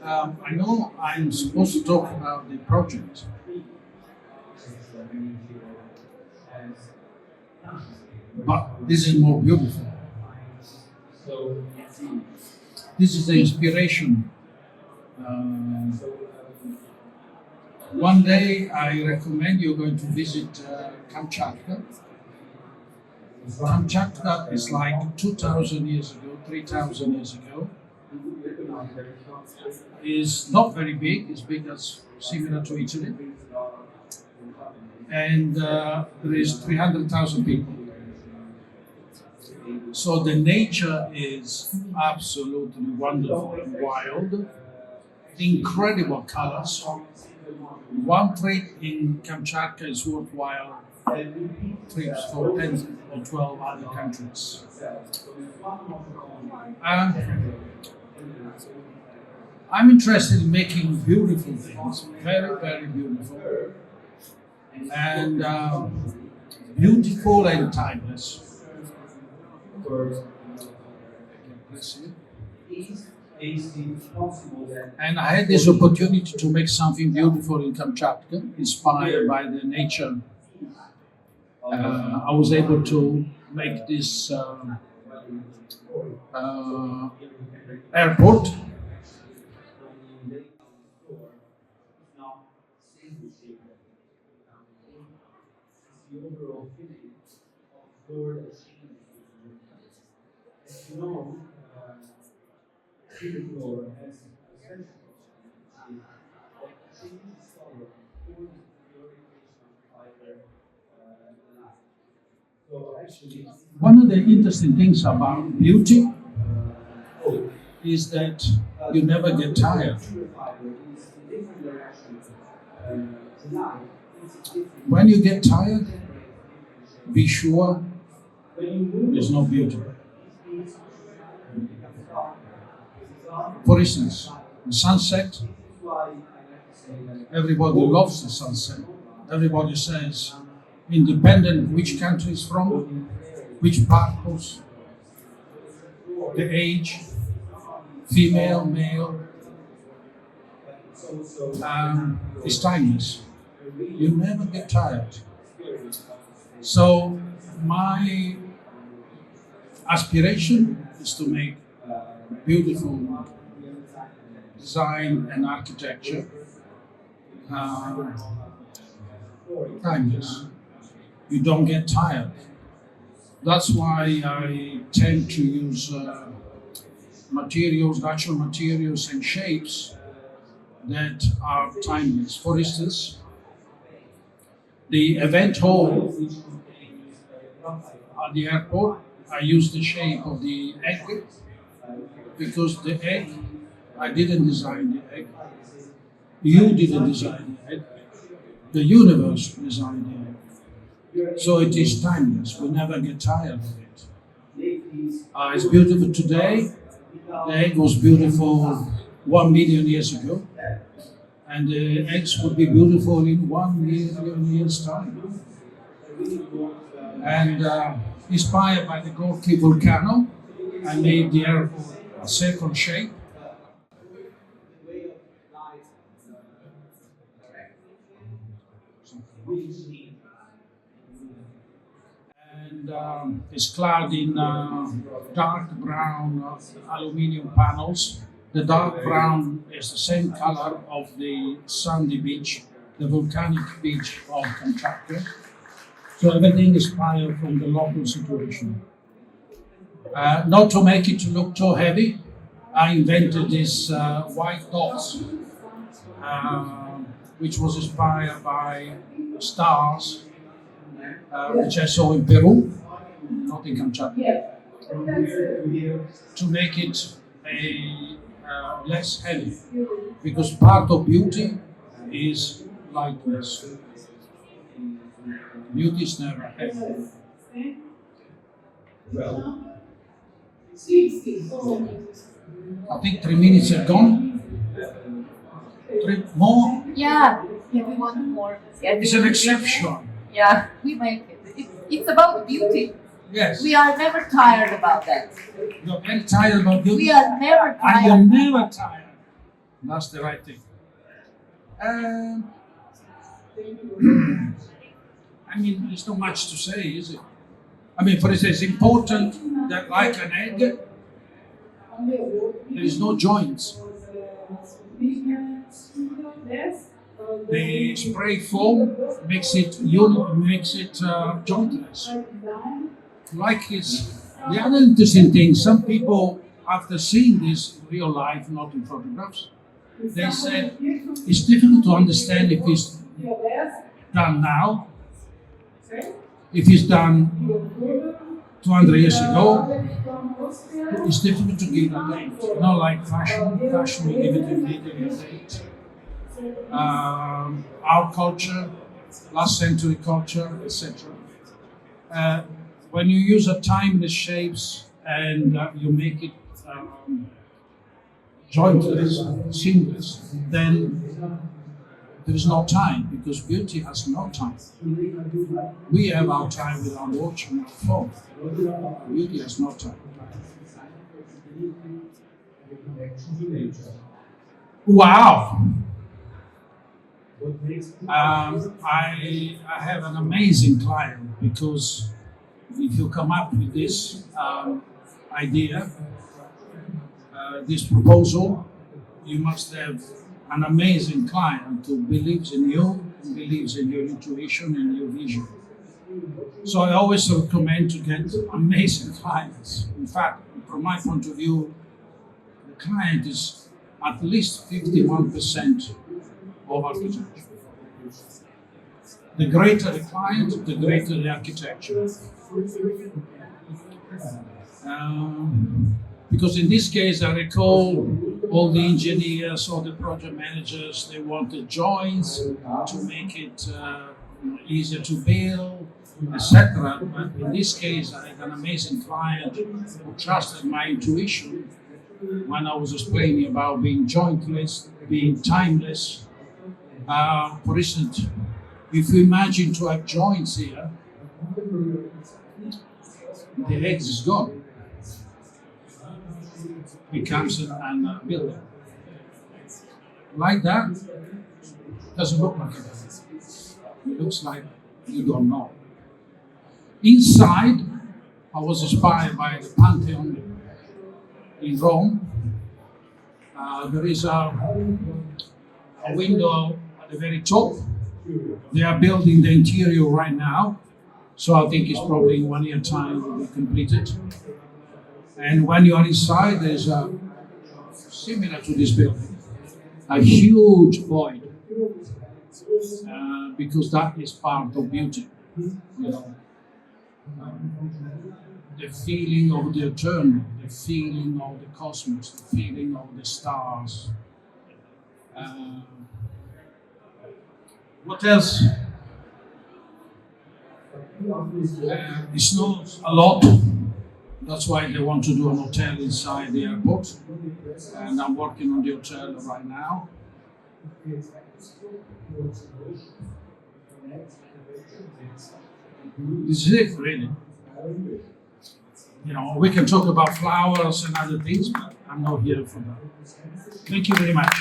I know I'm supposed to talk about the project, but this is more beautiful. This is the inspiration. One day I recommend you're going to visit Kamchatka. Kamchatka is like 2,000 years ago, 3,000 years ago. Is not very big, it's big as similar to Italy. And there is 300,000 people. So the nature is absolutely wonderful and wild, incredible colors. One trip in Kamchatka is worthwhile trips for 10 or 12 other countries. I'm interested in making beautiful things, very, very beautiful, and beautiful and timeless. And I had this opportunity to make something beautiful in Kamchatka, inspired by the nature. I was able to make this airport. One of the interesting things about beauty is that you never get tired. When you get tired, be sure there's no beauty. For instance, the sunset, everybody loves the sunset. Everybody says, independent which country is from, which purpose, the age, female, male, it's timeless. You never get tired. So my aspiration is to make beautiful design and architecture timeless. You don't get tired. That's why I tend to use materials, natural materials and shapes that are timeless. For instance, the event hall at the airport, I use the shape of the egg because the egg, I didn't design the egg. You didn't design the egg. The universe designed the egg. So it is timeless. We never get tired of it. It's beautiful today. The egg was beautiful 1 million years ago. And the eggs would be beautiful in 1 million years' time. And inspired by the Gorky volcano, I made the airport a circle shape. And it's clad in dark brown aluminium panels. The dark brown is the same color of the sandy beach, the volcanic beach of Kamchatka. So everything is inspired from the local situation. Not to make it look too heavy, I invented these white dots, which was inspired by stars, which I saw in Peru, not in Kamchatka, to make it less heavy, because part of beauty is lightness. Beauty is never heavy. I think 3 minutes are gone. 3 more? Yeah, we want more. Yeah, It's an exception. Yeah, we make it. It's about beauty. Yes. We are never tired about that. You're very tired about beauty. We are never And you're tired. never tired. That's the right thing. Um, I mean, there's not much to say, is it? I mean, for instance, it's important that, like an egg, there is no joints. The spray foam makes it jointless. Like it's the other interesting thing. Some people, after seeing this in real life, not in photographs, they said it's difficult to understand if it's done now, if it's done 200 years ago. It's difficult to give a date. Not like fashion. Fashion, we give it immediately a date. Our culture, last century culture, etc. When you use a timeless shapes and you make it jointless, seamless, then there is no time, because beauty has no time. We have our time with our watch and our phone. Beauty has no time. Wow! I have an amazing client, because if you come up with this idea, this proposal, you must have an amazing client who believes in you, and believes in your intuition and your vision. So I always recommend to get amazing clients. In fact, from my point of view, the client is at least 51% of architecture. The greater the client, the greater the architecture. Because in this case, I recall all the engineers, all the project managers, they wanted joints to make it easier to build, etc. But in this case, I had an amazing client who trusted my intuition when I was explaining about being jointless, being timeless. For instance, if you imagine to have joints here, the eggs is gone. Becomes an building. Like that, doesn't look like it. It looks like you don't know. Inside, I was inspired by the Pantheon in Rome. There is a window at the very top. They are building the interior right now, so I think it's probably in 1 year time will be completed. And when you are inside, there's a similar to this building, a huge void, because that is part of beauty. You know, the feeling of the eternal, the feeling of the cosmos, the feeling of the stars. What else? It snows a lot. That's why they want to do an hotel inside the airport. And I'm working on the hotel right now. This is it, really. You know, we can talk about flowers and other things, but I'm not here for that. Thank you very much.